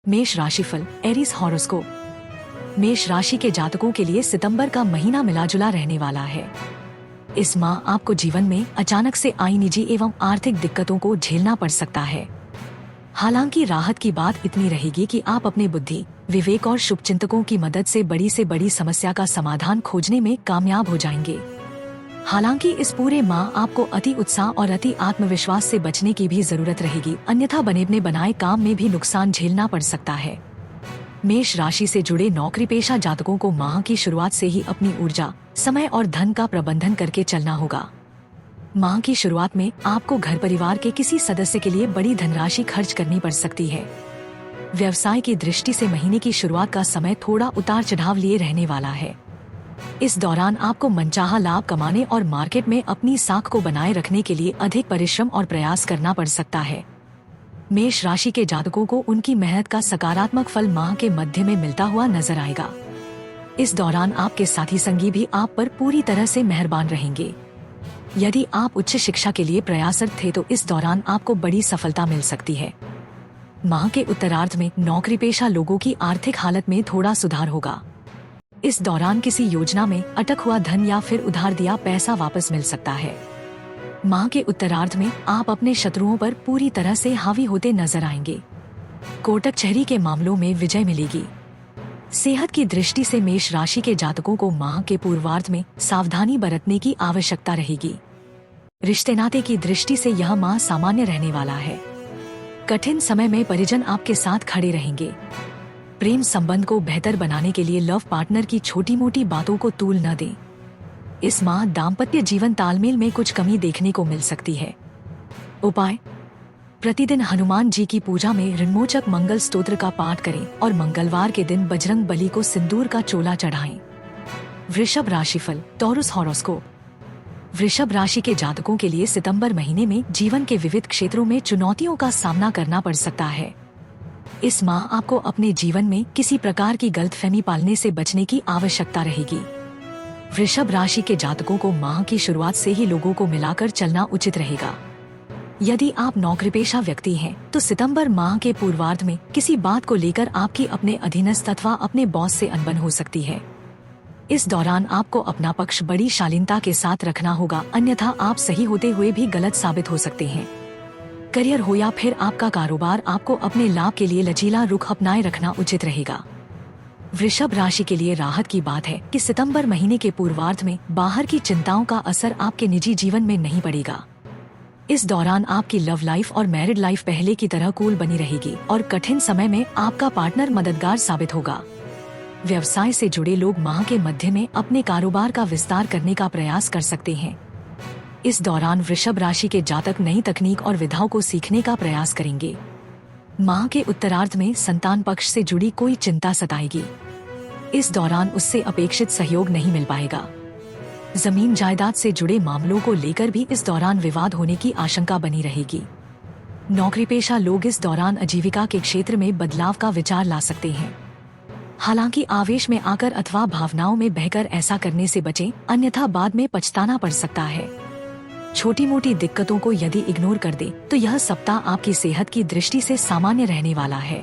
मेष राशिफल Aries horoscope. मेष राशि के जातकों के लिए सितंबर का महीना मिलाजुला रहने वाला है। इस माह आपको जीवन में अचानक से आई निजी एवं आर्थिक दिक्कतों को झेलना पड़ सकता है। हालांकि राहत की बात इतनी रहेगी कि आप अपने बुद्धि, विवेक और शुभचिंतकों की मदद से बड़ी समस्या का समाधान खोजने में कामयाब हो जाएंगे। हालांकि इस पूरे माह आपको अति उत्साह और अति आत्मविश्वास से बचने की भी जरूरत रहेगी, अन्यथा बने बनाए काम में भी नुकसान झेलना पड़ सकता है। मेष राशि से जुड़े नौकरी पेशा जातकों को माह की शुरुआत से ही अपनी ऊर्जा, समय और धन का प्रबंधन करके चलना होगा। माह की शुरुआत में आपको घर परिवार के किसी सदस्य के लिए बड़ी धनराशि खर्च करनी पड़ सकती है। व्यवसाय की दृष्टि से महीने की शुरुआत का समय थोड़ा उतार चढ़ाव लिए रहने वाला है। इस दौरान आपको मनचाहा लाभ कमाने और मार्केट में अपनी साख को बनाए रखने के लिए अधिक परिश्रम और प्रयास करना पड़ सकता है। मेष राशि के जातकों को उनकी मेहनत का सकारात्मक फल माह के मध्य में मिलता हुआ नजर आएगा। इस दौरान आपके साथी संगी भी आप पर पूरी तरह से मेहरबान रहेंगे। यदि आप उच्च शिक्षा के लिए प्रयासरत थे तो इस दौरान आपको बड़ी सफलता मिल सकती है। माह के उत्तरार्ध में नौकरी पेशा लोगों की आर्थिक हालत में थोड़ा सुधार होगा। इस दौरान किसी योजना में अटक हुआ धन या फिर उधार दिया पैसा वापस मिल सकता है। माह के उत्तरार्ध में आप अपने शत्रुओं पर पूरी तरह से हावी होते नजर आएंगे। कोर्ट कचहरी के मामलों में विजय मिलेगी। सेहत की दृष्टि से मेष राशि के जातकों को माह के पूर्वार्ध में सावधानी बरतने की आवश्यकता रहेगी। रिश्ते नाते की दृष्टि से यह माह सामान्य रहने वाला है। कठिन समय में परिजन आपके साथ खड़े रहेंगे। प्रेम संबंध को बेहतर बनाने के लिए लव पार्टनर की छोटी मोटी बातों को तूल न दें। इस माह दाम्पत्य जीवन तालमेल में कुछ कमी देखने को मिल सकती है। उपाय: प्रतिदिन हनुमान जी की पूजा में ऋणमोचक मंगल स्तोत्र का पाठ करें और मंगलवार के दिन बजरंग बली को सिंदूर का चोला चढ़ाएं। वृषभ राशिफल टॉरस हॉरोस्कोप। वृषभ राशि के जातकों के लिए सितंबर महीने में जीवन के विविध क्षेत्रों में चुनौतियों का सामना करना पड़ सकता है। इस माह आपको अपने जीवन में किसी प्रकार की गलतफहमी पालने से बचने की आवश्यकता रहेगी। वृषभ राशि के जातकों को माह की शुरुआत से ही लोगों को मिलाकर चलना उचित रहेगा। यदि आप नौकरीपेशा व्यक्ति हैं, तो सितंबर माह के पूर्वार्ध में किसी बात को लेकर आपकी अपने अधीनस्थ अथवा अपने बॉस से अनबन हो सकती है। इस दौरान आपको अपना पक्ष बड़ी शालीनता के साथ रखना होगा, अन्यथा आप सही होते हुए भी गलत साबित हो सकते हैं। करियर हो या फिर आपका कारोबार, आपको अपने लाभ के लिए लचीला रुख अपनाए रखना उचित रहेगा। वृषभ राशि के लिए राहत की बात है कि सितंबर महीने के पूर्वार्ध में बाहर की चिंताओं का असर आपके निजी जीवन में नहीं पड़ेगा। इस दौरान आपकी लव लाइफ और मैरिड लाइफ पहले की तरह कूल बनी रहेगी और कठिन समय में आपका पार्टनर मददगार साबित होगा। व्यवसाय से जुड़े लोग माह के मध्य में अपने कारोबार का विस्तार करने का प्रयास कर सकते हैं। इस दौरान वृषभ राशि के जातक नई तकनीक और विधाओं को सीखने का प्रयास करेंगे। माह के उत्तरार्ध में संतान पक्ष से जुड़ी कोई चिंता सताएगी। इस दौरान उससे अपेक्षित सहयोग नहीं मिल पाएगा। जमीन जायदाद से जुड़े मामलों को लेकर भी इस दौरान विवाद होने की आशंका बनी रहेगी। नौकरी पेशा लोग इस दौरान आजीविका के क्षेत्र में बदलाव का विचार ला सकते हैं। हालांकि आवेश में आकर अथवा भावनाओं में बहकर ऐसा करने से बचें, अन्यथा बाद में पछताना पड़ सकता है। छोटी मोटी दिक्कतों को यदि इग्नोर कर दे तो यह सप्ताह आपकी सेहत की दृष्टि से सामान्य रहने वाला है।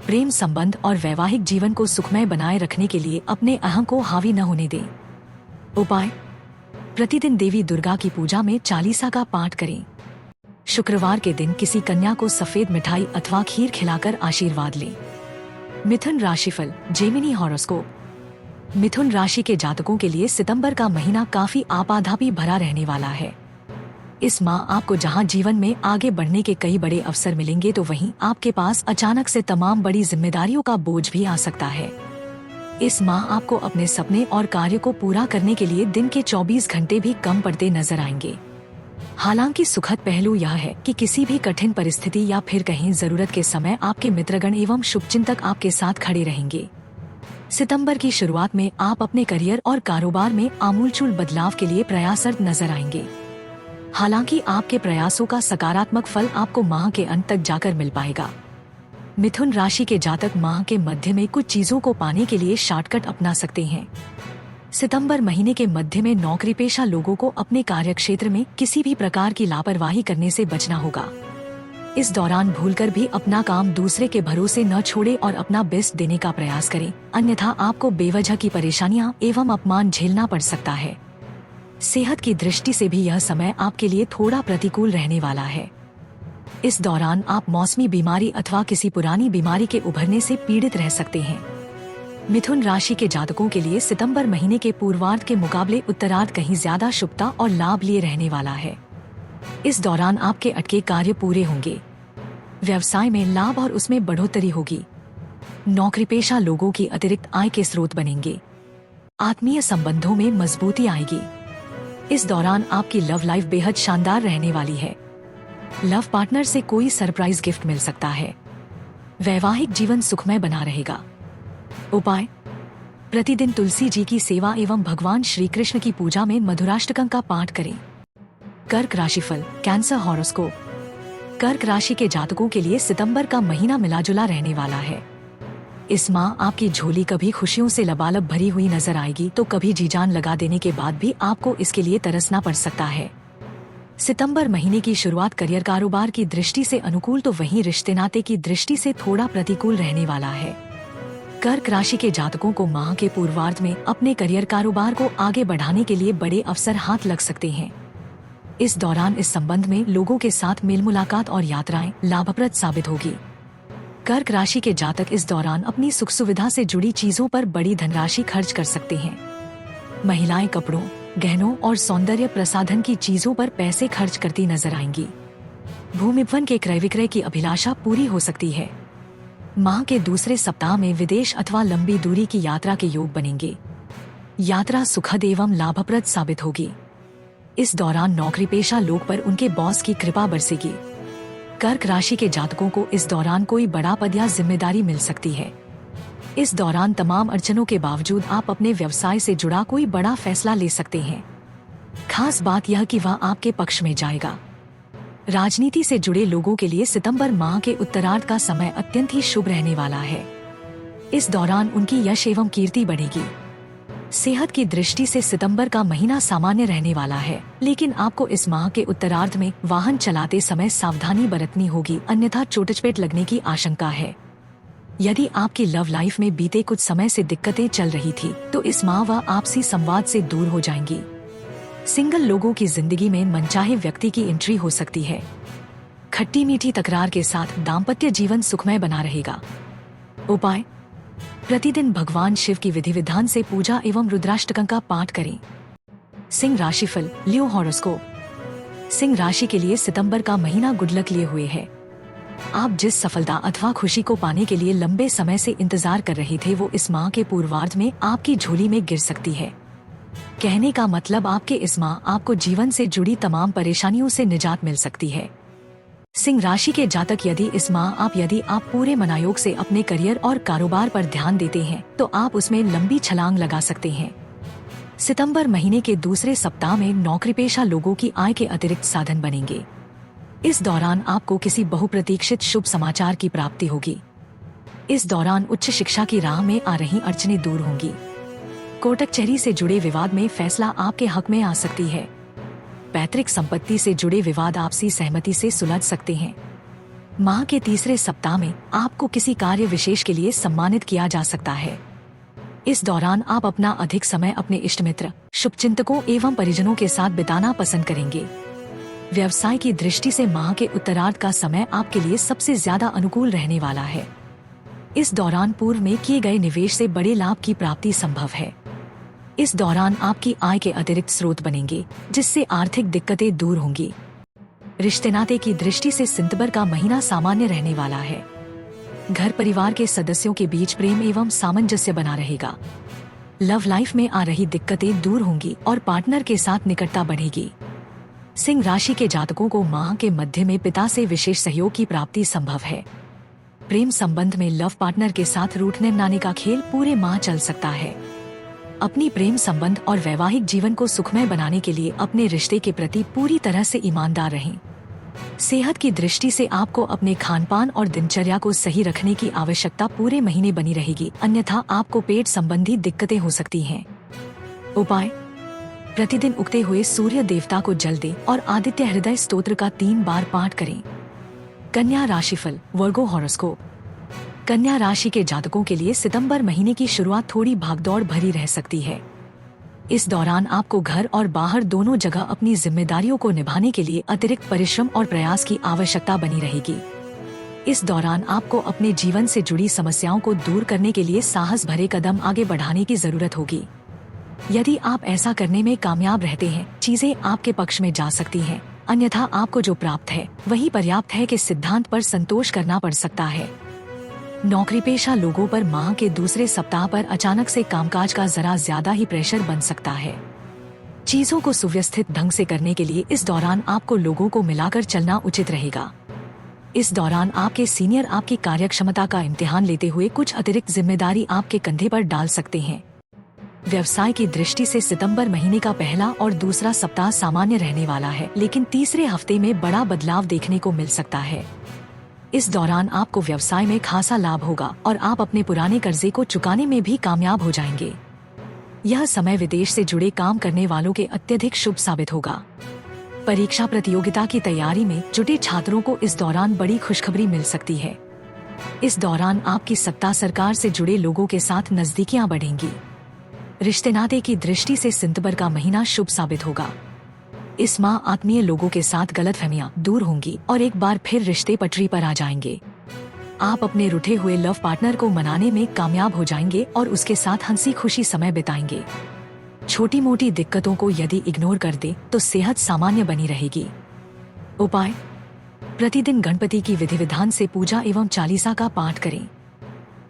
प्रेम संबंध और वैवाहिक जीवन को सुखमय बनाए रखने के लिए अपने अहं को हावी न होने दें। उपाय: प्रतिदिन देवी दुर्गा की पूजा में चालीसा का पाठ करें। शुक्रवार के दिन किसी कन्या को सफेद मिठाई अथवा खीर खिलाकर आशीर्वाद लें। मिथुन राशिफल जेमिनी हॉरोस्कोप। मिथुन राशि के जातकों के लिए सितंबर का महीना काफी आपाधापी भरा रहने वाला है। इस माह आपको जहां जीवन में आगे बढ़ने के कई बड़े अवसर मिलेंगे, तो वहीं आपके पास अचानक से तमाम बड़ी जिम्मेदारियों का बोझ भी आ सकता है। इस माह आपको अपने सपने और कार्य को पूरा करने के लिए दिन के 24 घंटे भी कम पड़ते नजर आएंगे। हालांकि सुखद पहलू यह है कि किसी भी कठिन परिस्थिति या फिर कहीं जरूरत के समय आपके मित्रगण एवं शुभचिंतक आपके साथ खड़े रहेंगे। सितंबर की शुरुआत में आप अपने करियर और कारोबार में आमूलचूल बदलाव के लिए प्रयासरत नजर आएंगे। हालांकि आपके प्रयासों का सकारात्मक फल आपको माह के अंत तक जाकर मिल पाएगा। मिथुन राशि के जातक माह के मध्य में कुछ चीजों को पाने के लिए शॉर्टकट अपना सकते हैं। सितंबर महीने के मध्य में नौकरी पेशा लोगों को अपने कार्यक्षेत्र में किसी भी प्रकार की लापरवाही करने से बचना होगा। इस दौरान भूलकर भी अपना काम दूसरे के भरोसे न छोड़े और अपना बेस्ट देने का प्रयास करें, अन्यथा आपको बेवजह की परेशानियां एवं अपमान झेलना पड़ सकता है। सेहत की दृष्टि से भी यह समय आपके लिए थोड़ा प्रतिकूल रहने वाला है। इस दौरान आप मौसमी बीमारी अथवा किसी पुरानी बीमारी के उभरने से पीड़ित रह सकते हैं। मिथुन राशि के जातकों के लिए सितंबर महीने के पूर्वार्ध के मुकाबले उत्तरार्ध कहीं ज्यादा शुभता और लाभ लिए रहने वाला है। इस दौरान आपके अटके कार्य पूरे होंगे। व्यवसाय में लाभ और उसमें बढ़ोतरी होगी। नौकरी पेशा लोगों की अतिरिक्त आय के स्रोत बनेंगे। आत्मीय संबंधों में मजबूती आएगी। इस दौरान आपकी लव लाइफ बेहद शानदार रहने वाली है। लव पार्टनर से कोई सरप्राइज गिफ्ट मिल सकता है। वैवाहिक जीवन सुखमय बना रहेगा। उपाय: प्रतिदिन तुलसी जी की सेवा एवं भगवान श्री कृष्ण की पूजा में मधुराष्टकम का पाठ करें। कर्क राशिफल, कैंसर हॉरोस्कोप। कर्क राशि के जातकों के लिए सितंबर का महीना मिलाजुला रहने वाला है। इस माह आपकी झोली कभी खुशियों से लबालब भरी हुई नजर आएगी तो कभी जी जान लगा देने के बाद भी आपको इसके लिए तरसना पड़ सकता है। सितंबर महीने की शुरुआत करियर कारोबार की दृष्टि से अनुकूल तो वहीं रिश्ते नाते की दृष्टि से थोड़ा प्रतिकूल रहने वाला है। कर्क राशि के जातकों को माह के पूर्वार्ध में अपने करियर कारोबार को आगे बढ़ाने के लिए बड़े अवसर हाथ लग सकते हैं। इस दौरान इस संबंध में लोगों के साथ मेल मुलाकात और यात्राएं लाभप्रद साबित होगी। कर्क राशि के जातक इस दौरान अपनी सुख सुविधा से जुड़ी चीजों पर बड़ी धनराशि खर्च कर सकते हैं। महिलाएं कपड़ों, गहनों और सौंदर्य प्रसाधन की चीजों पर पैसे खर्च करती नजर आएंगी। भूमिवन के क्रय विक्रय की अभिलाषा पूरी हो सकती है। माह के दूसरे सप्ताह में विदेश अथवा लंबी दूरी की यात्रा के योग बनेंगे। यात्रा सुखद एवं लाभप्रद साबित होगी। इस दौरान नौकरी पेशा लोग पर उनके बॉस की कृपा बरसेगी। कर्क राशि के जातकों को इस दौरान कोई बड़ा पद या जिम्मेदारी मिल सकती है। इस दौरान तमाम अड़चनों के बावजूद आप अपने व्यवसाय से जुड़ा कोई बड़ा फैसला ले सकते हैं। खास बात यह कि वह आपके पक्ष में जाएगा। राजनीति से जुड़े लोगों के लिए सितंबर माह के उत्तरार्ध का समय अत्यंत ही शुभ रहने वाला है। इस दौरान उनकी यश एवं कीर्ति बढ़ेगी। सेहत की दृष्टि से सितंबर का महीना सामान्य रहने वाला है, लेकिन आपको इस माह के उत्तरार्ध में वाहन चलाते समय सावधानी बरतनी होगी, अन्यथा चोट-चपेट लगने की आशंका है। यदि आपकी लव लाइफ में बीते कुछ समय से दिक्कतें चल रही थी, तो इस माह वह आपसी संवाद से दूर हो जाएंगी। सिंगल लोगों की जिंदगी में मनचाहे व्यक्ति की एंट्री हो सकती है। खट्टी मीठी तकरार के साथ दाम्पत्य जीवन सुखमय बना रहेगा। उपाय: प्रतिदिन भगवान शिव की विधि विधान से पूजा एवं रुद्राष्टकम का पाठ करें। सिंह राशिफल, लियो हॉरोस्कोप। सिंह राशि के लिए सितंबर का महीना गुड लक लिए हुए है। आप जिस सफलता अथवा खुशी को पाने के लिए लंबे समय से इंतजार कर रहे थे, वो इस माह के पूर्वार्ध में आपकी झोली में गिर सकती है। कहने का मतलब आपके इस माह आपको जीवन से जुड़ी तमाम परेशानियों से निजात मिल सकती है। सिंह राशि के जातक यदि आप पूरे मनायोग से अपने करियर और कारोबार पर ध्यान देते हैं, तो आप उसमें लंबी छलांग लगा सकते हैं। सितंबर महीने के दूसरे सप्ताह में नौकरी पेशा लोगों की आय के अतिरिक्त साधन बनेंगे। इस दौरान आपको किसी बहुप्रतीक्षित शुभ समाचार की प्राप्ति होगी। इस दौरान उच्च शिक्षा की राह में आ रही अड़चनें दूर होंगी। कोर्ट कचहरी से जुड़े विवाद में फैसला आपके हक में आ सकती है। पैतृक संपत्ति से जुड़े विवाद आपसी सहमति से सुलझ सकते हैं। माह के तीसरे सप्ताह में आपको किसी कार्य विशेष के लिए सम्मानित किया जा सकता है। इस दौरान आप अपना अधिक समय अपने इष्ट मित्र, शुभचिंतकों एवं परिजनों के साथ बिताना पसंद करेंगे। व्यवसाय की दृष्टि से माह के उत्तरार्ध का समय आपके लिए सबसे ज्यादा अनुकूल रहने वाला है। इस दौरान पूर्व में किए गए निवेश से बड़े लाभ की प्राप्ति संभव है। इस दौरान आपकी आय के अतिरिक्त स्रोत बनेंगे, जिससे आर्थिक दिक्कतें दूर होंगी। रिश्ते नाते की दृष्टि से सितंबर का महीना सामान्य रहने वाला है। घर परिवार के सदस्यों के बीच प्रेम एवं सामंजस्य बना रहेगा। लव लाइफ में आ रही दिक्कतें दूर होंगी और पार्टनर के साथ निकटता बढ़ेगी। सिंह राशि के जातकों को माह के मध्य में पिता से विशेष सहयोग की प्राप्ति संभव है। प्रेम संबंध में लव पार्टनर के साथ रूठने मनाने का खेल पूरे माह चल सकता है। अपनी प्रेम संबंध और वैवाहिक जीवन को सुखमय बनाने के लिए अपने रिश्ते के प्रति पूरी तरह से ईमानदार रहें। सेहत की दृष्टि से आपको अपने खानपान और दिनचर्या को सही रखने की आवश्यकता पूरे महीने बनी रहेगी, अन्यथा आपको पेट संबंधी दिक्कतें हो सकती हैं। उपाय: प्रतिदिन उगते हुए सूर्य देवता को जल दें और आदित्य हृदय स्तोत्र का 3 बार पाठ करें। कन्या राशिफल वर्गो हॉरोस्कोप। कन्या राशि के जातकों के लिए सितंबर महीने की शुरुआत थोड़ी भागदौड़ भरी रह सकती है। इस दौरान आपको घर और बाहर दोनों जगह अपनी जिम्मेदारियों को निभाने के लिए अतिरिक्त परिश्रम और प्रयास की आवश्यकता बनी रहेगी। इस दौरान आपको अपने जीवन से जुड़ी समस्याओं को दूर करने के लिए साहस भरे कदम आगे बढ़ाने की जरूरत होगी। यदि आप ऐसा करने में कामयाब रहते हैं, चीजें आपके पक्ष में जा सकती हैं। अन्यथा आपको जो प्राप्त है वही पर्याप्त है कि सिद्धांत पर संतोष करना पड़ सकता है। नौकरी पेशा लोगों पर माह के दूसरे सप्ताह पर अचानक से कामकाज का जरा ज्यादा ही प्रेशर बन सकता है। चीजों को सुव्यवस्थित ढंग से करने के लिए इस दौरान आपको लोगों को मिलाकर चलना उचित रहेगा। इस दौरान आपके सीनियर आपकी कार्यक्षमता का इम्तिहान लेते हुए कुछ अतिरिक्त जिम्मेदारी आपके कंधे पर डाल सकते हैं। व्यवसाय की दृष्टि से सितंबर महीने का पहला और दूसरा सप्ताह सामान्य रहने वाला है, लेकिन तीसरे हफ्ते में बड़ा बदलाव देखने को मिल सकता है। इस दौरान आपको व्यवसाय में खासा लाभ होगा और आप अपने पुराने कर्जे को चुकाने में भी कामयाब हो जाएंगे। यह समय विदेश से जुड़े काम करने वालों के अत्यधिक शुभ साबित होगा। परीक्षा प्रतियोगिता की तैयारी में जुटे छात्रों को इस दौरान बड़ी खुशखबरी मिल सकती है। इस दौरान आपकी सत्ता सरकार से जुड़े लोगों के साथ नजदीकियां बढ़ेंगी। रिश्ते नाते की दृष्टि से सितंबर का महीना शुभ साबित होगा। इस माह आत्मीय लोगों के साथ गलतफहमियां दूर होंगी और एक बार फिर रिश्ते पटरी पर आ जाएंगे। आप अपने रुठे हुए लव पार्टनर को मनाने में कामयाब हो जाएंगे और उसके साथ हंसी खुशी समय बिताएंगे। छोटी मोटी दिक्कतों को यदि इग्नोर कर दे तो सेहत सामान्य बनी रहेगी। उपाय: प्रतिदिन गणपति की विधि विधान से पूजा एवं चालीसा का पाठ करें।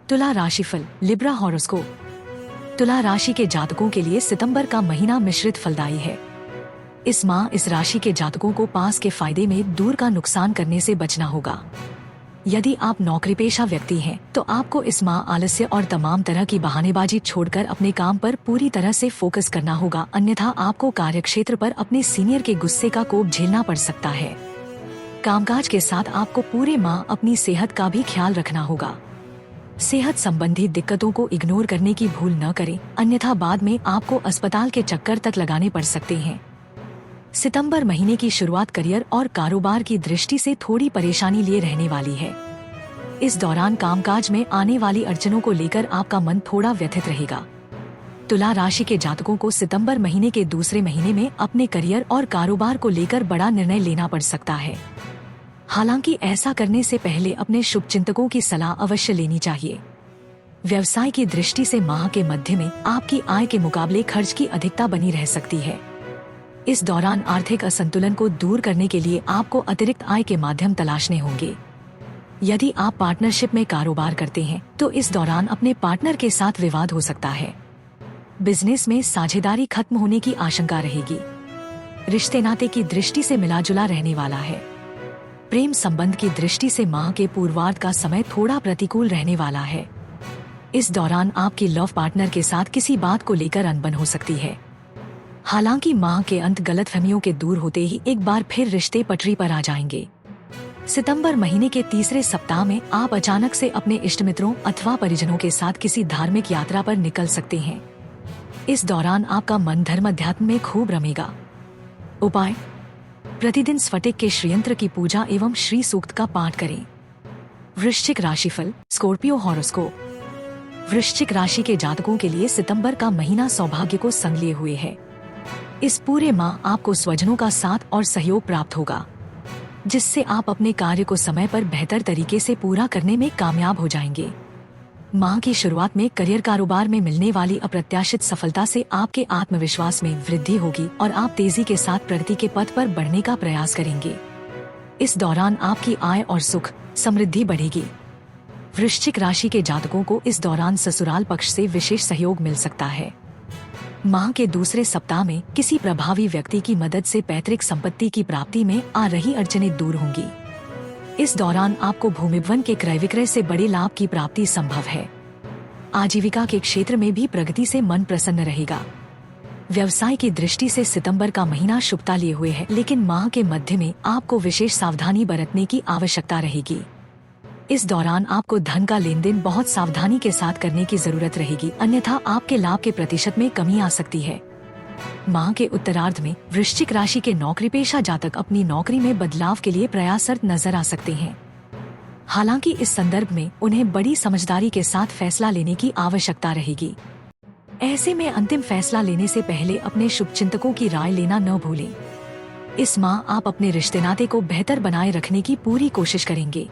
तुला राशिफल लिब्रा हॉरोस्कोप। तुला राशि के जातकों के लिए सितंबर का महीना मिश्रित फलदायी है। इस माह इस राशि के जातकों को पास के फायदे में दूर का नुकसान करने से बचना होगा। यदि आप नौकरी पेशा व्यक्ति हैं, तो आपको इस माह आलस्य और तमाम तरह की बहानेबाजी छोड़कर अपने काम पर पूरी तरह से फोकस करना होगा, अन्यथा आपको कार्यक्षेत्र पर अपने सीनियर के गुस्से का कोप झेलना पड़ सकता है। कामकाज के साथ आपको पूरे माह अपनी सेहत का भी ख्याल रखना होगा। सेहत संबंधी दिक्कतों को इग्नोर करने की भूल न करें, अन्यथा बाद में आपको अस्पताल के चक्कर तक लगाने पड़ सकते हैं। सितंबर महीने की शुरुआत करियर और कारोबार की दृष्टि से थोड़ी परेशानी लिए रहने वाली है। इस दौरान कामकाज में आने वाली अड़चनों को लेकर आपका मन थोड़ा व्यथित रहेगा। तुला राशि के जातकों को सितंबर महीने के दूसरे महीने में अपने करियर और कारोबार को लेकर बड़ा निर्णय लेना पड़ सकता है। हालांकि ऐसा करने से पहले अपने शुभचिंतकों की सलाह अवश्य लेनी चाहिए। व्यवसाय की दृष्टि से माह के मध्य में आपकी आय के मुकाबले खर्च की अधिकता बनी रह सकती है। इस दौरान आर्थिक असंतुलन को दूर करने के लिए आपको अतिरिक्त आय के माध्यम तलाशने होंगे। यदि आप पार्टनरशिप में कारोबार करते हैं, तो इस दौरान अपने पार्टनर के साथ विवाद हो सकता है। बिजनेस में साझेदारी खत्म होने की आशंका रहेगी। रिश्ते नाते की दृष्टि से मिलाजुला रहने वाला है। प्रेम संबंध की दृष्टि से माह के पूर्वार्ध का समय थोड़ा प्रतिकूल रहने वाला है। इस दौरान आपकी लव पार्टनर के साथ किसी बात को लेकर अनबन हो सकती है। हालांकि माह के अंत गलतफहमियों के दूर होते ही एक बार फिर रिश्ते पटरी पर आ जाएंगे। सितंबर महीने के तीसरे सप्ताह में आप अचानक से अपने इष्ट मित्रों अथवा परिजनों के साथ किसी धार्मिक यात्रा पर निकल सकते हैं। इस दौरान आपका मन धर्म अध्यात्म में खूब रमेगा। उपाय: प्रतिदिन स्फटिक के श्रीयंत्र की पूजा एवं श्री सूक्त का पाठ करें। वृश्चिक राशिफल स्कॉर्पियो हॉरोस्कोप। वृश्चिक राशि के जातकों के लिए सितंबर का महीना सौभाग्य को संग लिए हुए है। इस पूरे माह आपको स्वजनों का साथ और सहयोग प्राप्त होगा, जिससे आप अपने कार्य को समय पर बेहतर तरीके से पूरा करने में कामयाब हो जाएंगे। माह की शुरुआत में करियर कारोबार में मिलने वाली अप्रत्याशित सफलता से आपके आत्मविश्वास में वृद्धि होगी और आप तेजी के साथ प्रगति के पथ पर बढ़ने का प्रयास करेंगे। इस दौरान आपकी आय और सुख समृद्धि बढ़ेगी। वृश्चिक राशि के जातकों को इस दौरान ससुराल पक्ष से विशेष सहयोग मिल सकता है। माह के दूसरे सप्ताह में किसी प्रभावी व्यक्ति की मदद से पैतृक संपत्ति की प्राप्ति में आ रही अड़चनें दूर होंगी। इस दौरान आपको भूमिभवन के क्रय विक्रय से बड़े लाभ की प्राप्ति संभव है। आजीविका के क्षेत्र में भी प्रगति से मन प्रसन्न रहेगा। व्यवसाय की दृष्टि से सितंबर का महीना शुभता लिए हुए है, लेकिन माह के मध्य में आपको विशेष सावधानी बरतने की आवश्यकता रहेगी। इस दौरान आपको धन का लेन देन बहुत सावधानी के साथ करने की जरूरत रहेगी, अन्यथा आपके लाभ के प्रतिशत में कमी आ सकती है। माह के उत्तरार्ध में वृश्चिक राशि के नौकरी पेशा जातक अपनी नौकरी में बदलाव के लिए प्रयासरत नजर आ सकते हैं। हालांकि इस संदर्भ में उन्हें बड़ी समझदारी के साथ फैसला लेने की आवश्यकता रहेगी। ऐसे में अंतिम फैसला लेने से पहले अपने शुभचिंतकों की राय लेना न भूलें। इस माह आप अपने रिश्ते नाते को बेहतर बनाए रखने की पूरी कोशिश करेंगे,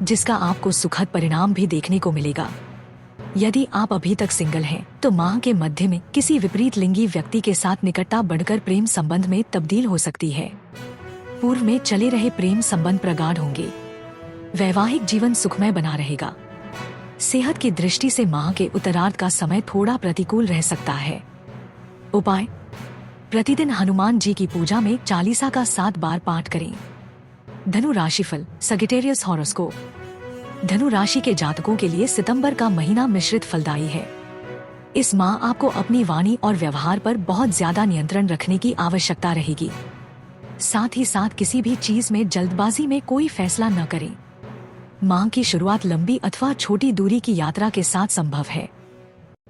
जिसका आपको सुखद परिणाम भी देखने को मिलेगा। यदि आप अभी तक सिंगल हैं, तो माह के मध्य में किसी विपरीत लिंगी व्यक्ति के साथ निकटता बढ़कर प्रेम संबंध में तब्दील हो सकती है। पूर्व में चले रहे प्रेम संबंध प्रगाढ़ होंगे। वैवाहिक जीवन सुखमय बना रहेगा। सेहत की दृष्टि से माह के उत्तरार्ध का समय थोड़ा प्रतिकूल रह सकता है। उपाय: प्रतिदिन हनुमान जी की पूजा में चालीसा का 7 बार पाठ करें। धनु राशिफल, सगिटेरियस हॉरोस्कोप। धनु राशि के जातकों के लिए सितंबर का महीना मिश्रित फलदायी है। इस माह आपको अपनी वाणी और व्यवहार पर बहुत ज्यादा नियंत्रण रखने की आवश्यकता रहेगी। साथ ही साथ किसी भी चीज में जल्दबाजी में कोई फैसला न करें। माह की शुरुआत लंबी अथवा छोटी दूरी की यात्रा के साथ संभव है।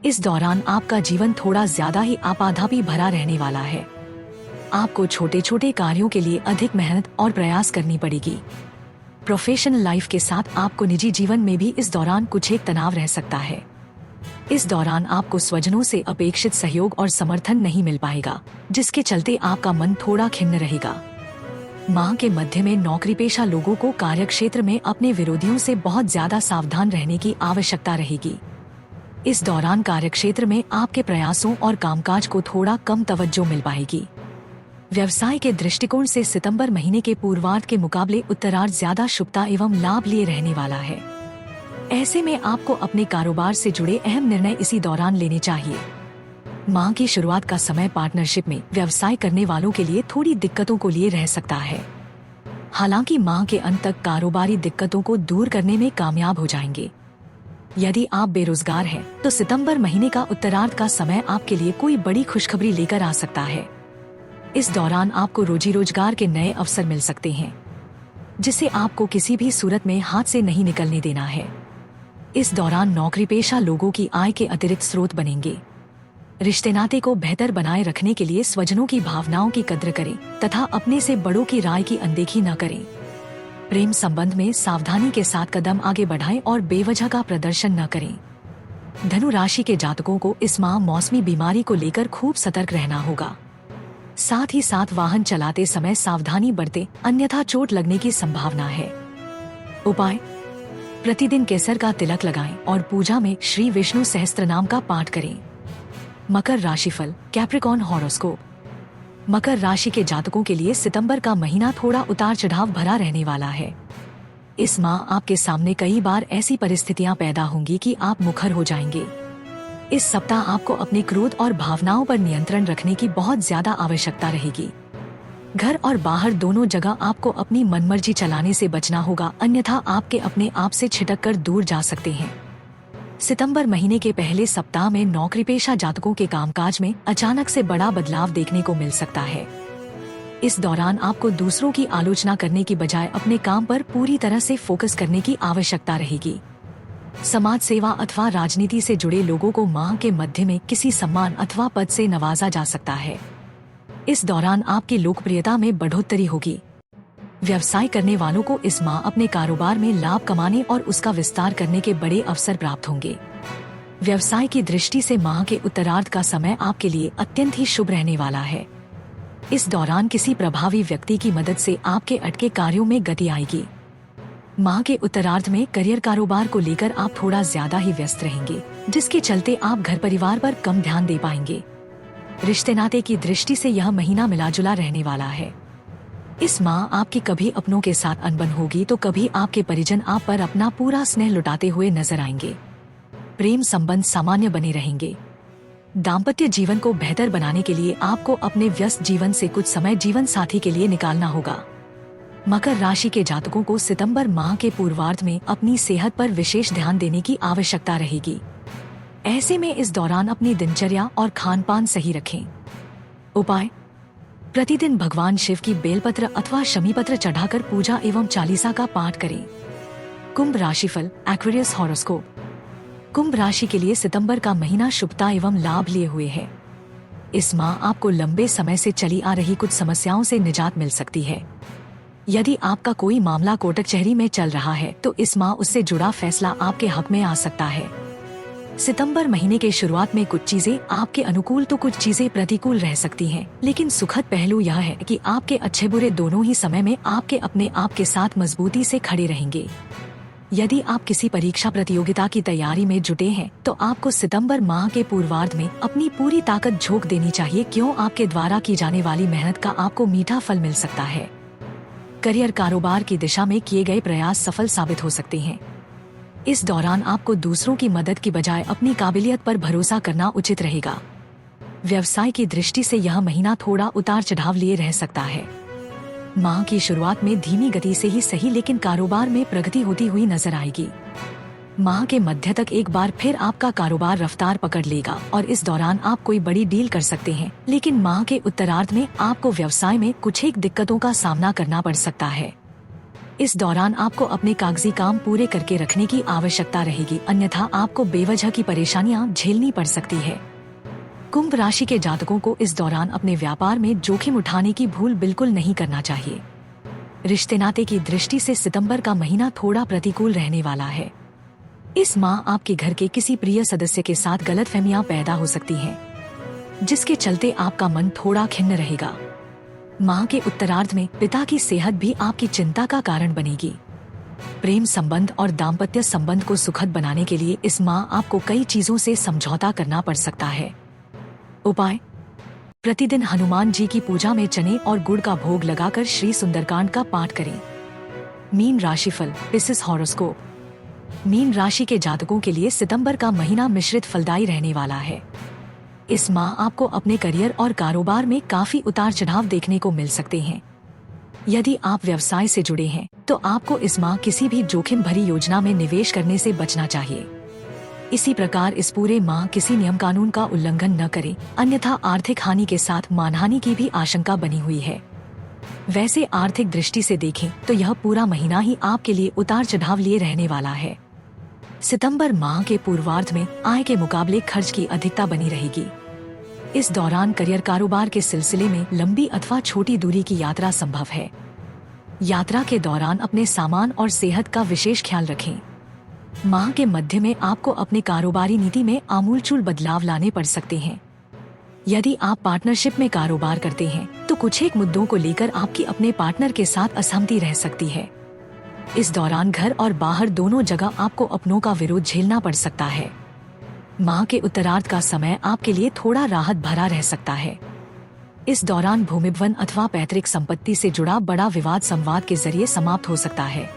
इस दौरान आपका जीवन थोड़ा ज्यादा ही आपाधापी भरा रहने वाला है। आपको छोटे छोटे कार्यों के लिए अधिक मेहनत और प्रयास करनी पड़ेगी। प्रोफेशनल लाइफ के साथ आपको निजी जीवन में भी इस दौरान कुछ एक तनाव रह सकता है। इस दौरान आपको स्वजनों से अपेक्षित सहयोग और समर्थन नहीं मिल पाएगा, जिसके चलते आपका मन थोड़ा खिन्न रहेगा। माह के मध्य में नौकरी पेशा लोगों को कार्यक्षेत्र में अपने विरोधियों से बहुत ज्यादा सावधान रहने की आवश्यकता रहेगी। इस दौरान कार्यक्षेत्र में आपके प्रयासों और कामकाज को थोड़ा कम तवज्जो मिल पाएगी। व्यवसाय के दृष्टिकोण से सितंबर महीने के पूर्वार्ध के मुकाबले उत्तरार्ध ज्यादा शुभता एवं लाभ लिए रहने वाला है। ऐसे में आपको अपने कारोबार से जुड़े अहम निर्णय इसी दौरान लेने चाहिए। माह की शुरुआत का समय पार्टनरशिप में व्यवसाय करने वालों के लिए थोड़ी दिक्कतों को लिए रह सकता है। हालांकि माह के अंत तक कारोबारी दिक्कतों को दूर करने में कामयाब हो जाएंगे। यदि आप बेरोजगार हैं, तो सितंबर महीने का उत्तरार्ध का समय आपके लिए कोई बड़ी खुशखबरी लेकर आ सकता है। इस दौरान आपको रोजी रोजगार के नए अवसर मिल सकते हैं, जिसे आपको किसी भी सूरत में हाथ से नहीं निकलने देना है। इस दौरान नौकरी पेशा लोगों की आय के अतिरिक्त स्रोत बनेंगे। रिश्ते नाते को बेहतर बनाए रखने के लिए स्वजनों की भावनाओं की कद्र करें तथा अपने से बड़ों की राय की अनदेखी न करें। प्रेम संबंध में सावधानी के साथ कदम आगे बढ़ाएं और बेवजह का प्रदर्शन न करें। धनु राशि के जातकों को इस माह मौसमी बीमारी को लेकर खूब सतर्क रहना होगा। साथ ही साथ वाहन चलाते समय सावधानी बरतें, अन्यथा चोट लगने की संभावना है। उपाय: प्रतिदिन केसर का तिलक लगाएं और पूजा में श्री विष्णु सहस्त्रनाम का पाठ करें। मकर राशिफल, कैप्रिकॉर्न हॉरोस्कोप। मकर राशि के जातकों के लिए सितंबर का महीना थोड़ा उतार चढ़ाव भरा रहने वाला है। इस माह आपके सामने कई बार ऐसी परिस्थितियां पैदा होंगी कि आप मुखर हो जाएंगे। इस सप्ताह आपको अपने क्रोध और भावनाओं पर नियंत्रण रखने की बहुत ज्यादा आवश्यकता रहेगी। घर और बाहर दोनों जगह आपको अपनी मनमर्जी चलाने से बचना होगा, अन्यथा आपके अपने आप से छिटक कर दूर जा सकते हैं। सितंबर महीने के पहले सप्ताह में नौकरी पेशा जातकों के कामकाज में अचानक से बड़ा बदलाव देखने को मिल सकता है। इस दौरान आपको दूसरों की आलोचना करने की बजाय अपने काम पर पूरी तरह से फोकस करने की आवश्यकता रहेगी। समाज सेवा अथवा राजनीति से जुड़े लोगों को माह के मध्य में किसी सम्मान अथवा पद से नवाजा जा सकता है। इस दौरान आपकी लोकप्रियता में बढ़ोतरी होगी। व्यवसाय करने वालों को इस माह अपने कारोबार में लाभ कमाने और उसका विस्तार करने के बड़े अवसर प्राप्त होंगे। व्यवसाय की दृष्टि से माह के उत्तरार्ध का समय आपके लिए अत्यंत ही शुभ रहने वाला है। इस दौरान किसी प्रभावी व्यक्ति की मदद से आपके अटके कार्यों में गति आएगी। माह के उत्तरार्ध में करियर कारोबार को लेकर आप थोड़ा ज्यादा ही व्यस्त रहेंगे, जिसके चलते आप घर परिवार पर कम ध्यान दे पाएंगे। रिश्ते नाते की दृष्टि से यह महीना मिलाजुला रहने वाला है। इस माह आपकी कभी अपनों के साथ अनबन होगी तो कभी आपके परिजन आप पर अपना पूरा स्नेह लुटाते हुए नजर आएंगे। प्रेम संबंध सामान्य बने रहेंगे। दाम्पत्य जीवन को बेहतर बनाने के लिए आपको अपने व्यस्त जीवन से कुछ समय जीवन साथी के लिए निकालना होगा। मकर राशि के जातकों को सितंबर माह के पूर्वार्ध में अपनी सेहत पर विशेष ध्यान देने की आवश्यकता रहेगी। ऐसे में इस दौरान अपनी दिनचर्या और खान पान सही रखें। उपाय: प्रतिदिन भगवान शिव की बेलपत्र अथवा शमीपत्र चढ़ाकर पूजा एवं चालीसा का पाठ करें। कुंभ राशिफल, एक्वेरियस हॉरोस्कोप। कुंभ राशि के लिए सितंबर का महीना शुभता एवं लाभ लिए हुए है। इस माह आपको लंबे समय से चली आ रही कुछ समस्याओं से निजात मिल सकती है। यदि आपका कोई मामला कोर्ट कचहरी में चल रहा है तो इस माह उससे जुड़ा फैसला आपके हक में आ सकता है। सितंबर महीने के शुरुआत में कुछ चीजें आपके अनुकूल तो कुछ चीजें प्रतिकूल रह सकती हैं, लेकिन सुखद पहलू यह है कि आपके अच्छे बुरे दोनों ही समय में आपके अपने आप के साथ मजबूती से खड़े रहेंगे। यदि आप किसी परीक्षा प्रतियोगिता की तैयारी में जुटे हैं तो आपको सितंबर माह के पूर्वार्ध में अपनी पूरी ताकत झोंक देनी चाहिए, क्यों आपके द्वारा की जाने वाली मेहनत का आपको मीठा फल मिल सकता है। करियर कारोबार की दिशा में किए गए प्रयास सफल साबित हो सकते हैं। इस दौरान आपको दूसरों की मदद की बजाय अपनी काबिलियत पर भरोसा करना उचित रहेगा। व्यवसाय की दृष्टि से यह महीना थोड़ा उतार चढ़ाव लिए रह सकता है। माह की शुरुआत में धीमी गति से ही सही, लेकिन कारोबार में प्रगति होती हुई नजर आएगी। माह के मध्य तक एक बार फिर आपका कारोबार रफ्तार पकड़ लेगा और इस दौरान आप कोई बड़ी डील कर सकते हैं, लेकिन माह के उत्तरार्ध में आपको व्यवसाय में कुछ एक दिक्कतों का सामना करना पड़ सकता है। इस दौरान आपको अपने कागजी काम पूरे करके रखने की आवश्यकता रहेगी, अन्यथा आपको बेवजह की परेशानियां झेलनी पड़ सकती है। कुंभ राशि के जातकों को इस दौरान अपने व्यापार में जोखिम उठाने की भूल बिल्कुल नहीं करना चाहिए। रिश्ते नाते की दृष्टि से सितंबर का महीना थोड़ा प्रतिकूल रहने वाला है। इस माह आपके घर के किसी प्रिय सदस्य के साथ गलतफहमियां पैदा हो सकती हैं, जिसके चलते आपका मन थोड़ा खिन्न रहेगा। माह के उत्तरार्ध में पिता की सेहत भी आपकी चिंता का कारण बनेगी। प्रेम संबंध और दाम्पत्य संबंध को सुखद बनाने के लिए इस माह आपको कई चीजों से समझौता करना पड़ सकता है। उपाय: प्रतिदिन हनुमान जी की पूजा में चने और गुड़ का भोग लगाकर श्री सुंदरकांड का पाठ करें। मीन राशिफल, पिसिस हॉरोस्कोप। मीन राशि के जातकों के लिए सितंबर का महीना मिश्रित फलदायी रहने वाला है। इस माह आपको अपने करियर और कारोबार में काफी उतार चढ़ाव देखने को मिल सकते हैं। यदि आप व्यवसाय से जुड़े हैं तो आपको इस माह किसी भी जोखिम भरी योजना में निवेश करने से बचना चाहिए। इसी प्रकार इस पूरे माह किसी नियम कानून का उल्लंघन न करें, अन्यथा आर्थिक हानि के साथ मानहानि की भी आशंका बनी हुई है। वैसे आर्थिक दृष्टि से देखें तो यह पूरा महीना ही आपके लिए उतार चढ़ाव लिए रहने वाला है। सितंबर माह के पूर्वार्ध में आय के मुकाबले खर्च की अधिकता बनी रहेगी। इस दौरान करियर कारोबार के सिलसिले में लंबी अथवा छोटी दूरी की यात्रा संभव है। यात्रा के दौरान अपने सामान और सेहत का विशेष ख्याल रखें। माह के मध्य में आपको अपने कारोबारी नीति में आमूलचूल बदलाव लाने पड़ सकते हैं। यदि आप पार्टनरशिप में कारोबार करते हैं तो कुछ एक मुद्दों को लेकर आपकी अपने पार्टनर के साथ असहमति रह सकती है। इस दौरान घर और बाहर दोनों जगह आपको अपनों का विरोध झेलना पड़ सकता है। माह के उत्तरार्ध का समय आपके लिए थोड़ा राहत भरा रह सकता है। इस दौरान भूमिभवन अथवा पैतृक संपत्ति से जुड़ा बड़ा विवाद संवाद के जरिए समाप्त हो सकता है।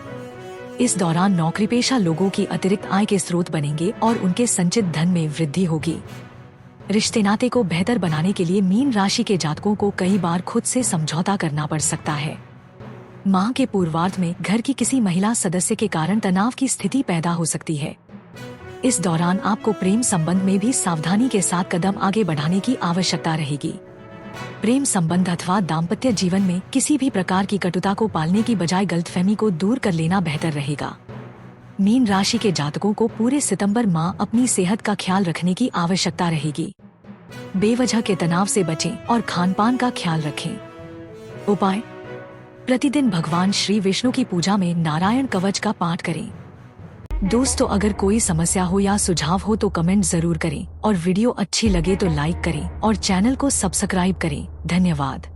इस दौरान नौकरी पेशा लोगों की अतिरिक्त आय के स्रोत बनेंगे और उनके संचित धन में वृद्धि होगी। रिश्ते नाते को बेहतर बनाने के लिए मीन राशि के जातकों को कई बार खुद से समझौता करना पड़ सकता है। माह के पूर्वार्ध में घर की किसी महिला सदस्य के कारण तनाव की स्थिति पैदा हो सकती है। इस दौरान आपको प्रेम संबंध में भी सावधानी के साथ कदम आगे बढ़ाने की आवश्यकता रहेगी। प्रेम संबंध अथवा दाम्पत्य जीवन में किसी भी प्रकार की कटुता को पालने की बजाय गलतफहमी को दूर कर लेना बेहतर रहेगा। मीन राशि के जातकों को पूरे सितंबर माह अपनी सेहत का ख्याल रखने की आवश्यकता रहेगी। बेवजह के तनाव से बचें और खान-पान का ख्याल रखें। उपाय: प्रतिदिन भगवान श्री विष्णु की पूजा में नारायण कवच का पाठ करें। दोस्तों, अगर कोई समस्या हो या सुझाव हो तो कमेंट जरूर करें और वीडियो अच्छी लगे तो लाइक करें और चैनल को सब्सक्राइब करें। धन्यवाद।